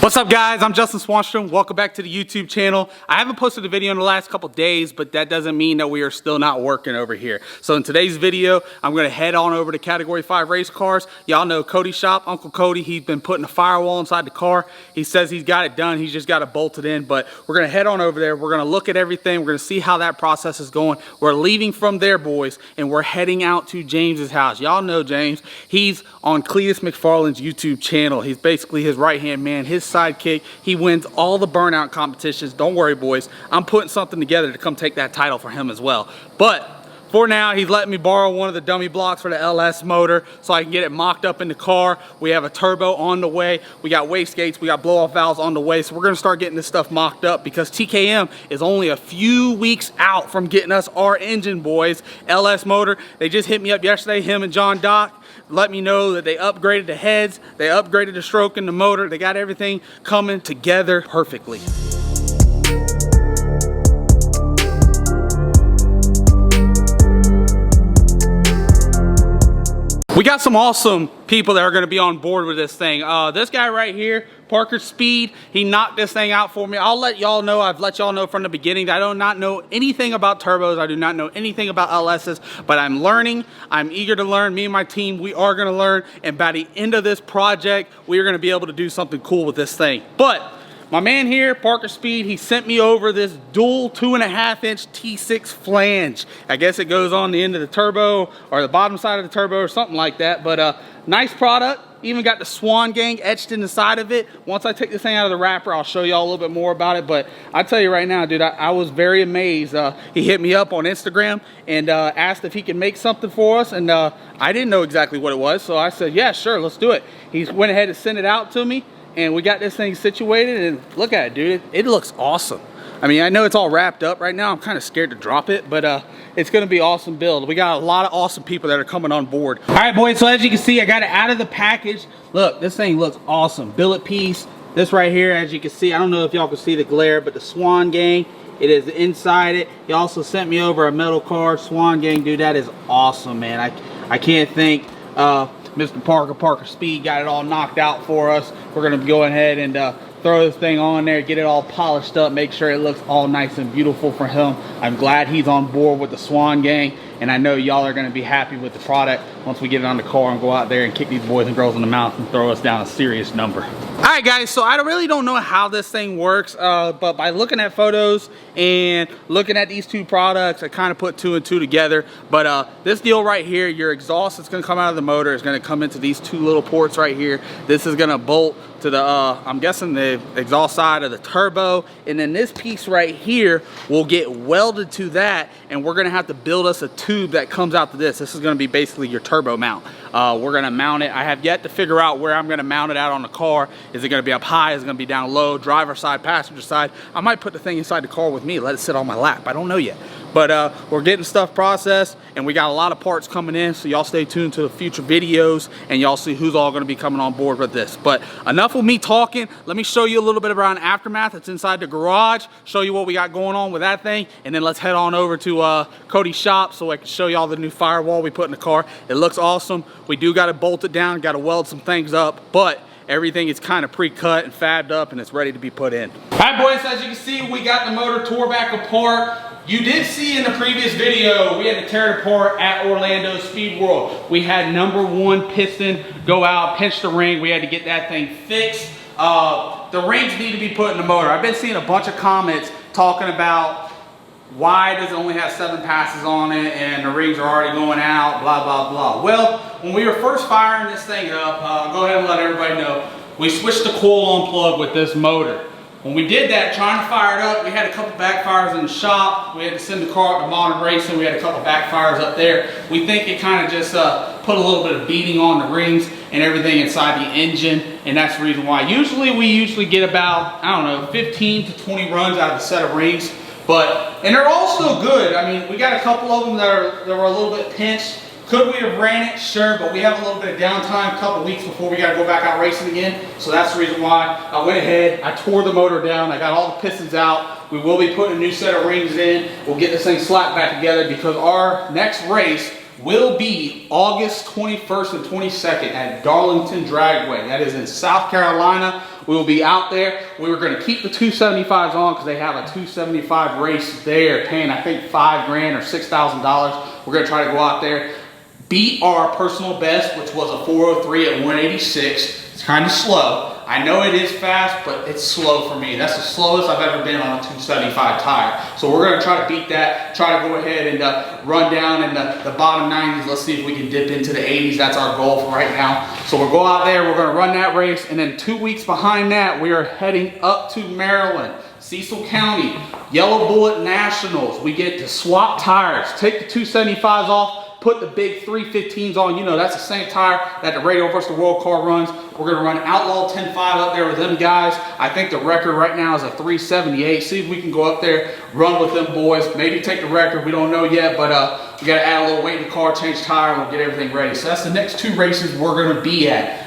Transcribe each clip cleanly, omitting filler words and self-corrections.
What's up guys, I'm Justin Swanstrom. Welcome back to the YouTube channel. I haven't posted a video in the last couple days, but that doesn't mean that we are still not working over here. So in today's video, I'm gonna head on over to Category 5 race cars. Y'all know Cody's shop, Uncle Cody, he's been putting a firewall inside the car. He says he's got it done, he's just got it bolted in, but we're gonna head on over there. We're gonna look at everything. We're gonna see how that process is going. We're leaving from there, boys, and we're heading out to James's house. Y'all know James, he's on Cletus McFarland's YouTube channel. He's basically his right-hand man, his sidekick. He wins all the burnout competitions. Don't worry, boys. I'm putting something together to come take that title for him as well. But for now, he's letting me borrow one of the dummy blocks for the LS motor so I can get it mocked up in the car. We have a turbo on the way. We got wastegates. We got blow-off valves on the way. So we're going to start getting this stuff mocked up because TKM is only a few weeks out from getting us our engine, boys. LS motor. They just hit me up yesterday, him and John Dock. Let me know that they upgraded the heads, they upgraded the stroke in the motor, they got everything coming together perfectly. We got some awesome people that are going to be on board with this thing. This guy right here, Parker Speed, he knocked this thing out for me. I'll let y'all know, I've let y'all know from the beginning that I do not know anything about turbos. I do not know anything about LSs, but I'm learning. I'm eager to learn. Me and my team, we are going to learn. And by the end of this project, we are going to be able to do something cool with this thing. But my man here, Parker Speed, he sent me over this dual 2.5-inch T6 flange. I guess it goes on the end of the turbo or the bottom side of the turbo or something like that. But nice product. Even got the SWANGANG etched in the side of it. Once I take this thing out of the wrapper, I'll show y'all a little bit more about it. But I tell you right now, dude, I was very amazed. He hit me up on Instagram and asked if he could make something for us. And I didn't know exactly what it was. So I said, yeah, sure, let's do it. He went ahead and sent it out to me. And we got this thing situated, and look at it, dude. It looks awesome. I mean, I know it's all wrapped up right now. I'm kind of scared to drop it, but it's going to be awesome build. We got a lot of awesome people that are coming on board. All right, boys, so as you can see, I got it out of the package. Look, this thing looks awesome. Billet piece. This right here, as you can see, I don't know if y'all can see the glare, but the SWANGANG, it is inside it. He also sent me over a metal card. SWANGANG, dude, that is awesome, man. I can't thank Mr. Parker Speed got it all knocked out for us. We're going to go ahead and throw this thing on there, get it all polished up, make sure it looks all nice and beautiful for him. I'm glad he's on board with the SWANGANG, and I know y'all are going to be happy with the product once we get it on the car and go out there and kick these boys and girls in the mouth and throw us down a serious number. All right, guys, so I really don't know how this thing works, but by looking at photos and looking at these two products, I kind of put two and two together. But this deal right here, your exhaust is going to come out of the motor, is going to come into these two little ports right here. This is going to bolt to the, I'm guessing the exhaust side of the turbo. And then this piece right here will get welded to that, and we're going to have to build us a tube that comes out to this. This is going to be basically your turbo mount. We're going to mount it. I have yet to figure out where I'm going to mount it out on the car. Is it going to be up high? Is it going to be down low? Driver side, passenger side? I might put the thing inside the car with me, let it sit on my lap. I don't know yet. But we're getting stuff processed, and we got a lot of parts coming in, so y'all stay tuned to the future videos, and y'all see who's all going to be coming on board with this. But enough of me talking. Let me show you a little bit around Aftermath. It's inside the garage, show you what we got going on with that thing, and then let's head on over to Cody's shop so I can show y'all the new firewall we put in the car. It looks awesome. We do got to bolt it down, got to weld some things up, but everything is kind of pre-cut and fabbed up, and it's ready to be put in. All right, boys, as you can see, we got the motor tore back apart. You did see in the previous video, we had to tear it apart at Orlando Speed World. We had #1 piston go out, pinch the ring. We had to get that thing fixed. The rings need to be put in the motor. I've been seeing a bunch of comments talking about why does it only have 7 passes on it and the rings are already going out, blah, blah, blah. Well, when we were first firing this thing up, go ahead and let everybody know, we switched the coil-on plug with this motor. When we did that, trying to fire it up, we had a couple backfires in the shop. We had to send the car up to Modern Racing. We had a couple backfires up there. We think it kind of just put a little bit of beating on the rings and everything inside the engine, and that's the reason why. We usually get about, I don't know, 15 to 20 runs out of a set of rings. And they're all still good. I mean, we got a couple of them that were a little bit pinched. Could we have ran it? Sure, but we have a little bit of downtime, a couple weeks before we got to go back out racing again. So that's the reason why I went ahead, I tore the motor down, I got all the pistons out. We will be putting a new set of rings in. We'll get this thing slapped back together because our next race will be August 21st and 22nd at Darlington Dragway. That is in South Carolina. We will be out there. We were going to keep the 275s on because they have a 275 race there, paying I think $5 grand or $6,000. We're going to try to go out there, beat our personal best, which was a 403 at 186. It's kind of slow. I know it is fast, but it's slow for me. That's the slowest I've ever been on a 275 tire. So we're gonna try to beat that, try to go ahead and run down in the bottom 90s. Let's see if we can dip into the 80s. That's our goal for right now. So we'll go out there, we're gonna run that race, and then 2 weeks behind that, we are heading up to Maryland, Cecil County, Yellow Bullet Nationals. We get to swap tires, take the 275s off, put the big 315s on. You know, that's the same tire that the Radio vs. the World car runs. We're gonna run Outlaw 10.5 up there with them guys. I think the record right now is a 378. See if we can go up there, run with them boys, maybe take the record, we don't know yet, but we gotta add a little weight in the car, change tire, and we'll get everything ready. So that's the next 2 races we're gonna be at.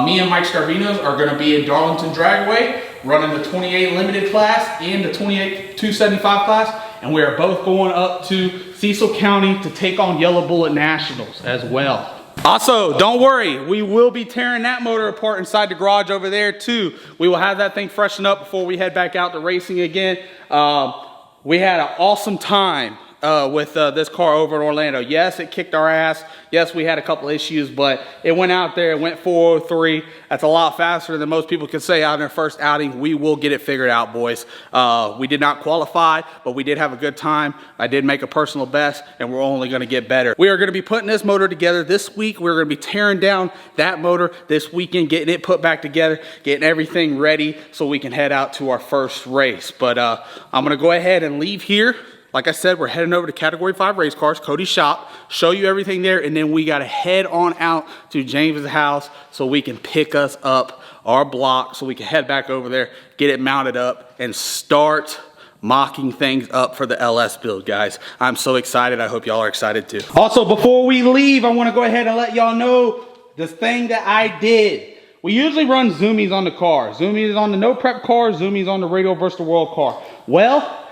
Me and Mike Scarvinos are gonna be in Darlington Dragway, running the 28 limited class and the 28 275 class. And we are both going up to Cecil County to take on Yellow Bullet Nationals as well. Also, don't worry, we will be tearing that motor apart inside the garage over there too. We will have that thing freshened up before we head back out to racing again. We had an awesome time with this car over in Orlando. Yes, it kicked our ass. Yes, we had a couple issues, but it went out there, it went 403. That's a lot faster than most people could say out in their first outing. We will get it figured out, boys. We did not qualify, but we did have a good time. I did make a personal best, and we're only gonna get better. We are gonna be putting this motor together this week. We're gonna be tearing down that motor this weekend, getting it put back together, getting everything ready so we can head out to our first race. But I'm gonna go ahead and leave here. Like I said, we're heading over to Category 5 race cars, Cody's shop, show you everything there, and then we gotta head on out to James's house so we can pick us up our block so we can head back over there, get it mounted up, and start mocking things up for the LS build, guys. I'm so excited. I hope y'all are excited too. Also, before we leave, I wanna go ahead and let y'all know this thing that I did. We usually run zoomies on the car. Zoomies on the no prep car, zoomies on the Radio vs. the World car. Well,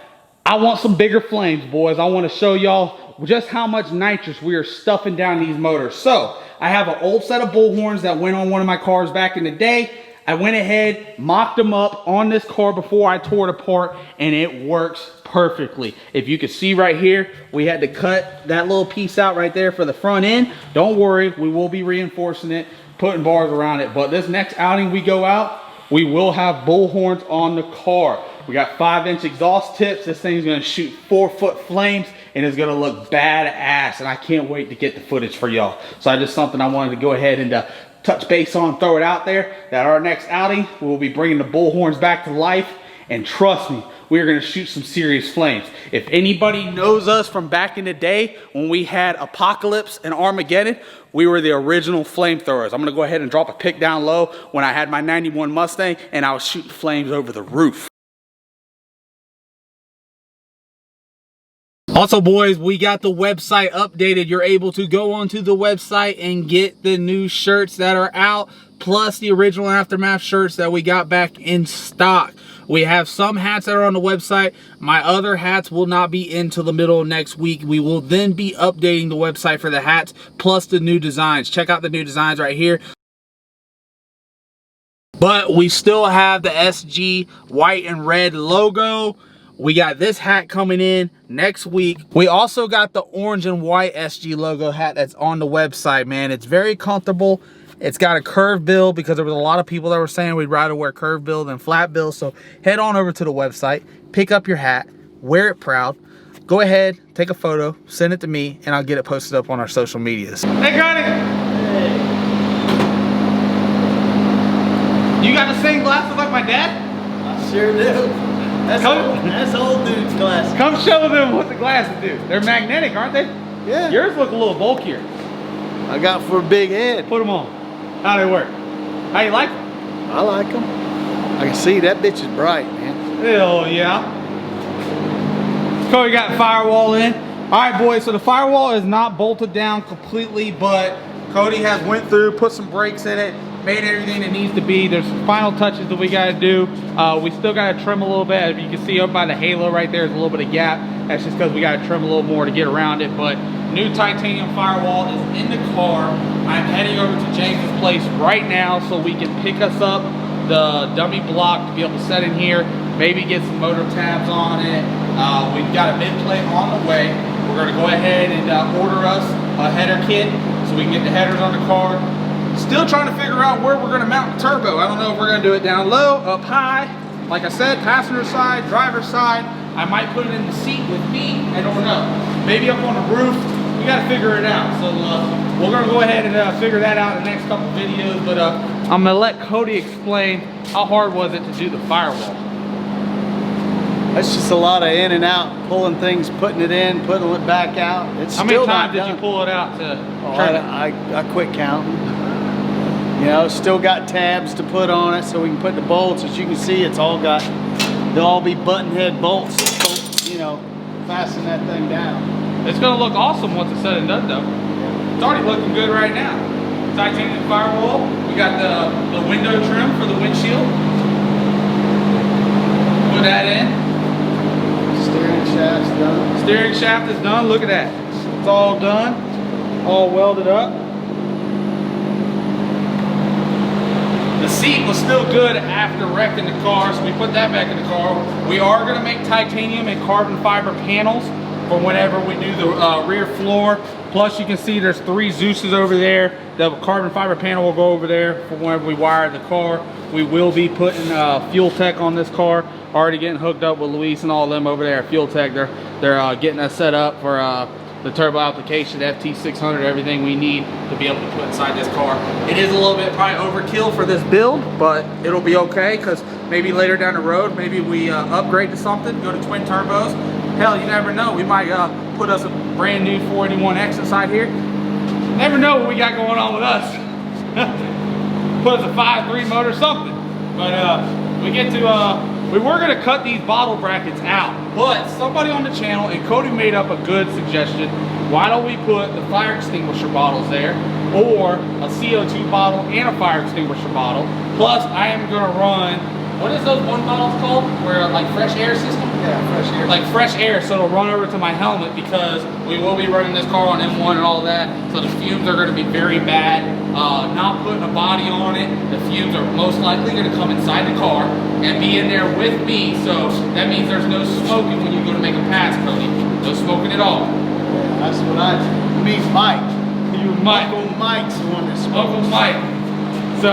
I want some bigger flames, boys. I want to show y'all just how much nitrous we are stuffing down these motors. So I have an old set of bullhorns that went on one of my cars back in the day. I went ahead, mocked them up on this car before I tore it apart, and it works perfectly. If you can see right here, we had to cut that little piece out right there for the front end. Don't worry, we will be reinforcing it, putting bars around it. But this next outing we go out, we will have bullhorns on the car. We got 5-inch exhaust tips. This thing's gonna shoot 4-foot flames and it's gonna look badass. And I can't wait to get the footage for y'all. So I just something I wanted to go ahead and touch base on, throw it out there. That our next outing, we'll be bringing the bullhorns back to life. And trust me, we're gonna shoot some serious flames. If anybody knows us from back in the day when we had Apocalypse and Armageddon, we were the original flamethrowers. I'm gonna go ahead and drop a pic down low when I had my 91 Mustang and I was shooting flames over the roof. Also, boys, we got the website updated. You're able to go onto the website and get the new shirts that are out, plus the original Aftermath shirts that we got back in stock. We have some hats that are on the website. My other hats will not be in till the middle of next week. We will then be updating the website for the hats, plus the new designs. Check out the new designs right here. But we still have the SG white and red logo. We got this hat coming in next week. We also got the orange and white SG logo hat that's on the website, man. It's very comfortable. It's got a curved bill because there was a lot of people that were saying we'd rather wear curved bill than flat bill. So head on over to the website, pick up your hat, wear it proud. Go ahead, take a photo, send it to me, and I'll get it posted up on our social medias. Hey, Cody! Hey. You got the same glasses like my dad? I sure do. That's old dude's glasses. Come show them what the glasses do. They're magnetic, aren't they? Yeah. Yours look a little bulkier. I got for a big head. Put them on. How do they work? How you like them? I like them. I can see that bitch is bright, man. Hell yeah. Cody got Firewall in. All right, boys, so the Firewall is not bolted down completely, but Cody has went through, put some brakes in it, made everything it needs to be. There's some final touches that we gotta do. We still gotta trim a little bit. As you can see up by the halo right there, there's a little bit of gap. That's just because we gotta trim a little more to get around it. But new titanium Firewall is in the car. I'm heading over to James's place right now so we can pick us up the dummy block to be able to set in here, maybe get some motor tabs on it. We've got a mid plate on the way. We're going to go ahead and order us a header kit so we can get the headers on the car. Still trying to figure out where we're going to mount the turbo. I don't know if we're going to do it down low, up high. Like I said, passenger side, driver side. I might put it in the seat with me. I don't know. Maybe up on the roof. We got to figure it out. So we're going to go ahead and figure that out in the next couple videos. But I'm going to let Cody explain how hard was it to do the firewall. That's just a lot of in and out, pulling things, putting it in, putting it back out. It's how many times did you pull it out to turn it? I quit counting. You know, still got tabs to put on it so we can put the bolts. As you can see, it's all got, they'll all be button head bolts. So, you know, fasten that thing down. It's gonna look awesome once it's said and done though. It's already looking good right now. Titanium firewall. We got the window trim for the windshield. Put that in. Steering shaft's done. Steering shaft is done. Look at that. It's all done. All welded up. The seat was still good after wrecking the car, so we put that back in the car. We are going to make titanium and carbon fiber panels for whenever we do the rear floor. Plus, you can see there's 3 Zeus's over there. The carbon fiber panel will go over there for whenever we wire the car. We will be putting Fuel Tech on this car. Already getting hooked up with Luis and all of them over there at Fuel Tech. They're getting us set up for the turbo application, FT600, everything we need to be able to put inside this car. It is a little bit probably overkill for this build, but it'll be okay because maybe later down the road, maybe we upgrade to something, go to twin turbos. Hell, you never know. We might put us a brand new 481X inside here. Never know what we got going on with us. Put us a 5.3 motor, something. But we were gonna cut these bottle brackets out, but somebody on the channel, and Cody made up a good suggestion. Why don't we put the fire extinguisher bottles there, or a CO2 bottle and a fire extinguisher bottle? Plus, I am gonna run, what is those one bottles called? Where like fresh air system? Yeah, fresh air. Like fresh air, so it'll run over to my helmet because we will be running this car on M1 and all that. So the fumes are gonna be very bad. Not putting a body on it, the fumes are most likely gonna come inside the car and be in there with me. So that means there's no smoking when you go to make a pass, Cody. No smoking at all. Yeah, that's what I do. Me, Mike. You, Mike. Uncle Mike's the one that smokes. Uncle Mike. So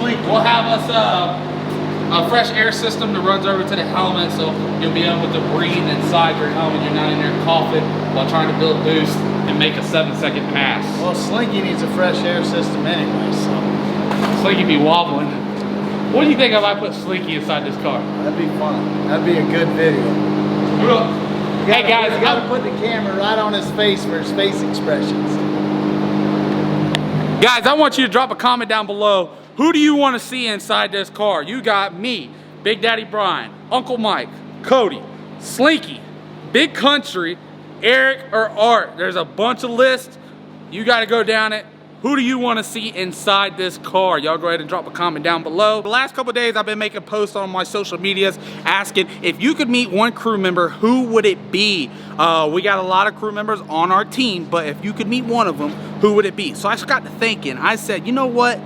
we'll have us a fresh air system that runs over to the helmet, so you'll be able to breathe inside your helmet. You're not in there coughing while trying to build boost and make a 7-second pass. Well, Slinky needs a fresh air system anyway, so. Slinky be wobbling. What do you think if I put Slinky inside this car? That'd be fun. That'd be a good video. Hey guys, you gotta put the camera right on his face for his face expressions. Guys, I want you to drop a comment down below. Who do you want to see inside this car? You got me, Big Daddy Brian, Uncle Mike, Cody, Slinky, Big Country, Eric, or Art. There's a bunch of lists. You got to go down it. Who do you want to see inside this car? Y'all go ahead and drop a comment down below. The last couple of days, I've been making posts on my social medias asking if you could meet one crew member, who would it be? We got a lot of crew members on our team, but if you could meet one of them, who would it be? So I just got to thinking. I said, you know what?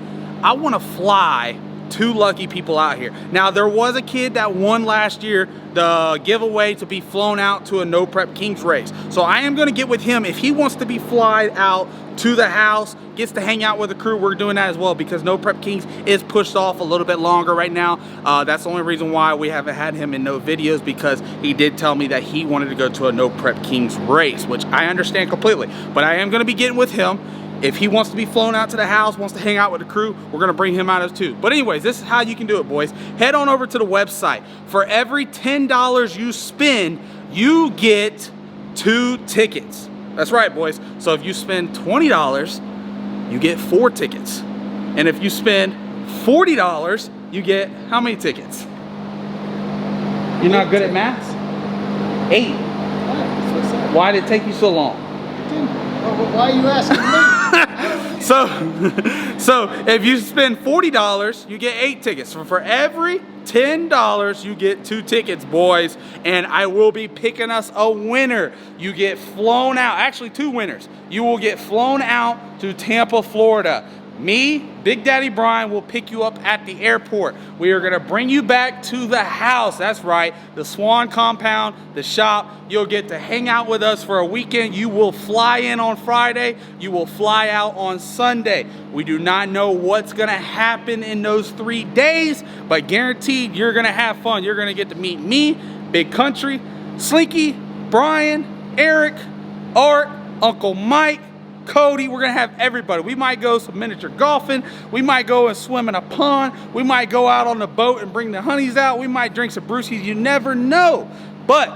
I want to fly 2 lucky people out here. Now, there was a kid that won last year the giveaway to be flown out to a No Prep Kings race. So I am going to get with him. If he wants to be flied out to the house, gets to hang out with the crew, we're doing that as well, because No Prep Kings is pushed off a little bit longer right now. That's the only reason why we haven't had him in no videos, because he did tell me that he wanted to go to a No Prep Kings race, which I understand completely. But I am going to be getting with him. If he wants to be flown out to the house, wants to hang out with the crew, we're going to bring him out as too. But anyways, this is how you can do it, boys. Head on over to the website. For every $10 you spend, you get 2 tickets. That's right, boys. So if you spend $20, you get 4 tickets. And if you spend $40, you get how many tickets? You're not good at math? 8. Why did it take you so long? Why are you asking me? So if you spend $40, you get 8 tickets. So for every $10, you get 2 tickets, boys. And I will be picking us a winner. You get flown out, actually 2 winners. You will get flown out to Tampa, Florida. me, Big Daddy Brian, will pick you up at the airport. We are gonna bring you back to the house. That's right, the Swan compound, the shop. You'll get to hang out with us for a weekend. You will fly in on Friday. You will fly out on Sunday. We do not know what's gonna happen in those 3 days, but guaranteed you're gonna have fun. You're gonna get to meet me, Big Country, Slinky, Brian, Eric, Art, Uncle Mike, Cody. We're gonna have everybody. We might go some miniature golfing. We might go and swim in a pond. We might go out on the boat and bring the honeys out. We might drink some brewskis. You never know. But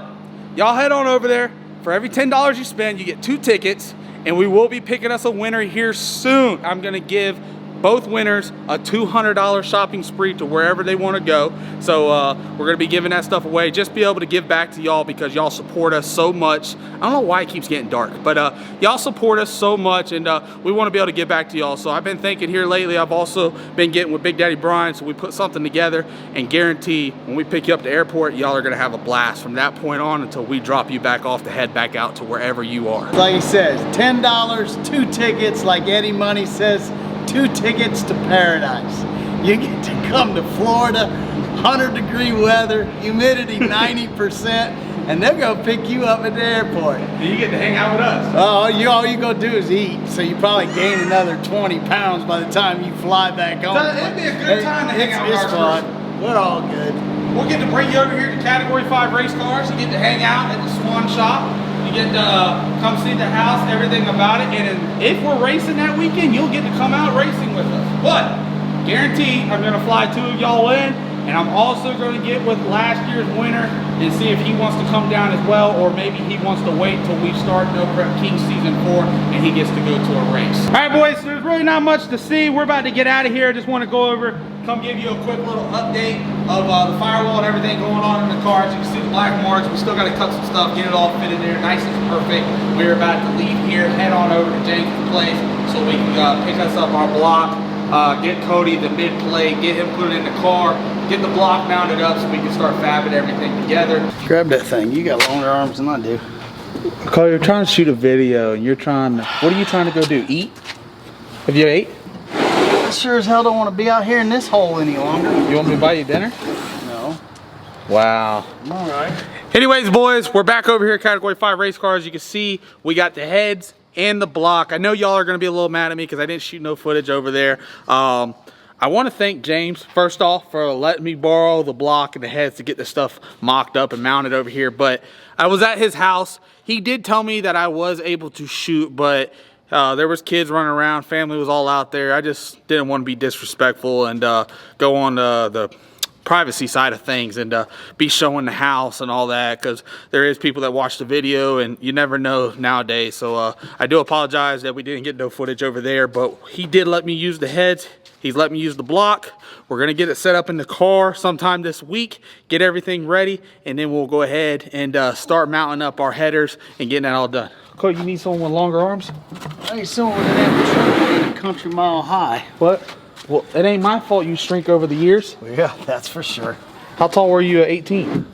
y'all head on over there. For every $10 you spend, you get 2 tickets, and we will be picking us a winner here soon. I'm gonna give both winners a $200 shopping spree to wherever they want to go. So we're gonna be giving that stuff away. Just be able to give back to y'all because y'all support us so much. I don't know why it keeps getting dark, but y'all support us so much, and we want to be able to give back to y'all. So I've been thinking here lately, I've also been getting with Big Daddy Brian, so we put something together and guarantee when we pick you up at the airport, y'all are gonna have a blast from that point on until we drop you back off to head back out to wherever you are. Like he says, $10, 2 tickets, like Eddie Money says, 2 tickets to paradise. You get to come to Florida, 100-degree weather, humidity 90%, and they're gonna pick you up at the airport. You get to hang out with us. Oh, all you gonna do is eat, so you probably gain another 20 pounds by the time you fly back home. It'd be a good time to hang out with It's our fun. We're all good. We'll get to bring you over here to Category 5 race cars. You get to hang out at the Swan shop. You get to come see the house, everything about it. And if we're racing that weekend, you'll get to come out racing with us. But guaranteed, I'm gonna fly 2 of y'all in, and I'm also gonna get with last year's winner and see if he wants to come down as well, or maybe he wants to wait until we start No Prep King Season 4 and he gets to go to a race. All right, boys, there's really not much to see. We're about to get out of here. I just want to go over, come give you a quick little update of the firewall and everything going on in the cars. You can see the black marks. We still got to cut some stuff, get it all fitted there, nice and perfect. We're about to leave here, head on over to James' place so we can pick us up our block. Get Cody the mid plate, get him put it in the car, get the block mounted up so we can start fabbing everything together. Grab that thing. You got longer arms than I do. Cody, you're trying to shoot a video and you're trying to, what are you trying to go do? Eat? Have you ate? I sure as hell don't want to be out here in this hole any longer. You want me to buy you dinner? No. Wow. All right. Anyways, boys, we're back over here at Category 5 race cars. You can see we got the heads and the block. I know y'all are going to be a little mad at me because I didn't shoot no footage over there. I want to thank James, first off, for letting me borrow the block and the heads to get the stuff mocked up and mounted over here. But I was at his house. He did tell me that I was able to shoot, but there was kids running around. Family was all out there. I just didn't want to be disrespectful and go on the privacy side of things and be showing the house and all that, because there is people that watch the video and you never know nowadays. So I do apologize that we didn't get no footage over there, but he did let me use the heads. He's let me use the block. We're gonna get it set up in the car sometime this week, get everything ready, and then we'll go ahead and start mounting up our headers and getting that all done. Cody, you need someone with longer arms? I need someone with an average country mile high. What? Well, it ain't my fault you shrink over the years. Yeah, that's for sure. How tall were you at 18?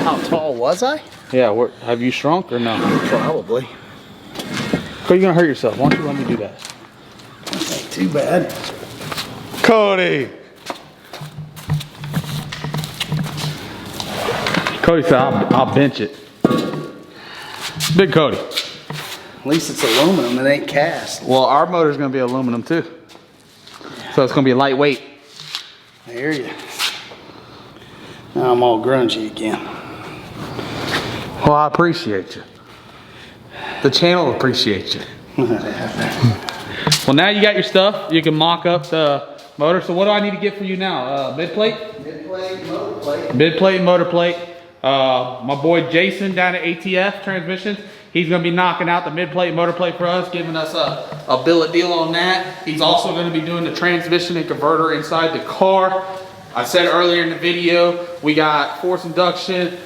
How tall was I? Yeah, have you shrunk or no? Probably. Cody, you're gonna hurt yourself. Why don't you let me do that? Ain't too bad. Cody! Cody said, I'll bench it. Big Cody. At least it's aluminum, it ain't cast. Well, our motor's gonna be aluminum too. So it's gonna be lightweight. I hear you. Now I'm all grungy again. Well, I appreciate you. The channel appreciates you. Well, now you got your stuff. You can mock up the motor. So what do I need to get for you now? Mid plate? Mid plate, motor plate. Mid plate, motor plate. My boy Jason down at ATF Transmissions, he's gonna be knocking out the mid plate, motor plate for us, giving us a bill of deal on that. He's also gonna be doing the transmission and converter inside the car. I said earlier in the video, we got force induction,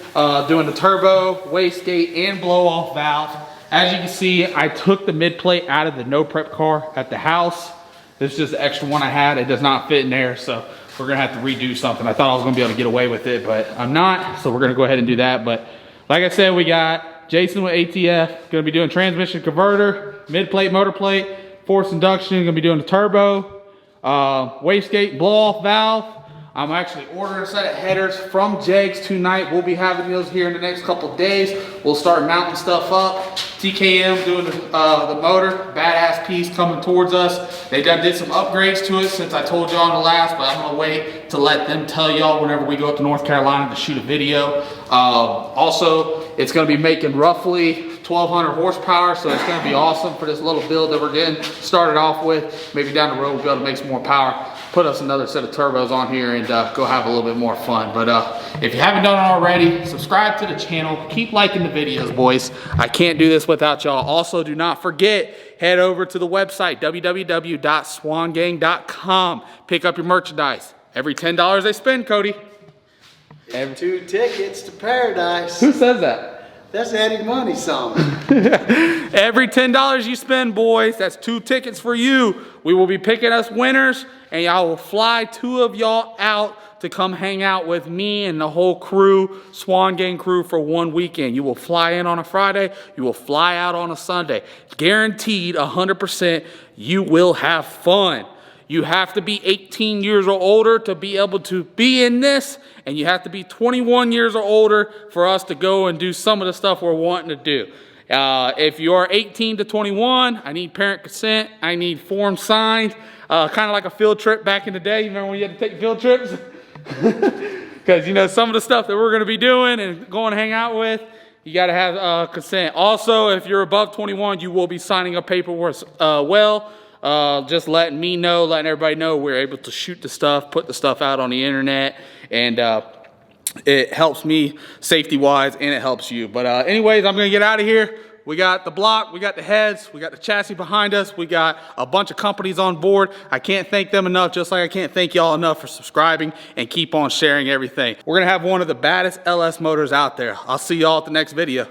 doing the turbo, wastegate, and blow off valve. As you can see, I took the mid plate out of the no prep car at the house. This is just the extra one I had. It does not fit in there, so we're gonna have to redo something. I thought I was gonna be able to get away with it, but I'm not, so we're gonna go ahead and do that. But like I said, we got Jason with ATF, gonna be doing transmission converter, mid plate, motor plate, forced induction, gonna be doing the turbo, wastegate, blow off valve. I'm actually ordering a set of headers from Jegs tonight. We'll be having those here in the next couple of days. We'll start mounting stuff up. TKM doing the motor, badass piece coming towards us. They did some upgrades to it since I told y'all in the last, but I'm gonna wait to let them tell y'all whenever we go up to North Carolina to shoot a video. Also, it's gonna be making roughly 1,200 horsepower, so it's gonna be awesome for this little build that we're getting started off with. Maybe down the road we'll be able to make some more power, put us another set of turbos on here, and go have a little bit more fun. But if you haven't done it already, subscribe to the channel, keep liking the videos, boys. I can't do this without y'all. Also, do not forget, head over to the website, www.swangang.com. Pick up your merchandise. Every $10 they spend, Cody. Every 2 tickets to paradise. Who says that? That's Eddie Money song. Every $10 you spend, boys, that's 2 tickets for you. We will be picking us winners, and y'all will fly 2 of y'all out to come hang out with me and the whole crew, Swan Gang crew, for 1 weekend. You will fly in on a Friday, you will fly out on a Sunday. Guaranteed 100% you will have fun. You have to be 18 years or older to be able to be in this, and you have to be 21 years or older for us to go and do some of the stuff we're wanting to do. If you're 18 to 21, I need parent consent. I need forms signed, kind of like a field trip back in the day. You remember when you had to take field trips? Because, you know, some of the stuff that we're going to be doing and going to hang out with, you got to have consent. Also, if you're above 21, you will be signing a paperwork just letting me know, letting everybody know we're able to shoot the stuff, put the stuff out on the internet, and it helps me safety-wise, and it helps you. But anyways, I'm gonna get out of here. We got the block, we got the heads, we got the chassis behind us, we got a bunch of companies on board. I can't thank them enough, just like I can't thank y'all enough for subscribing and keep on sharing everything. We're gonna have one of the baddest LS motors out there. I'll see y'all at the next video.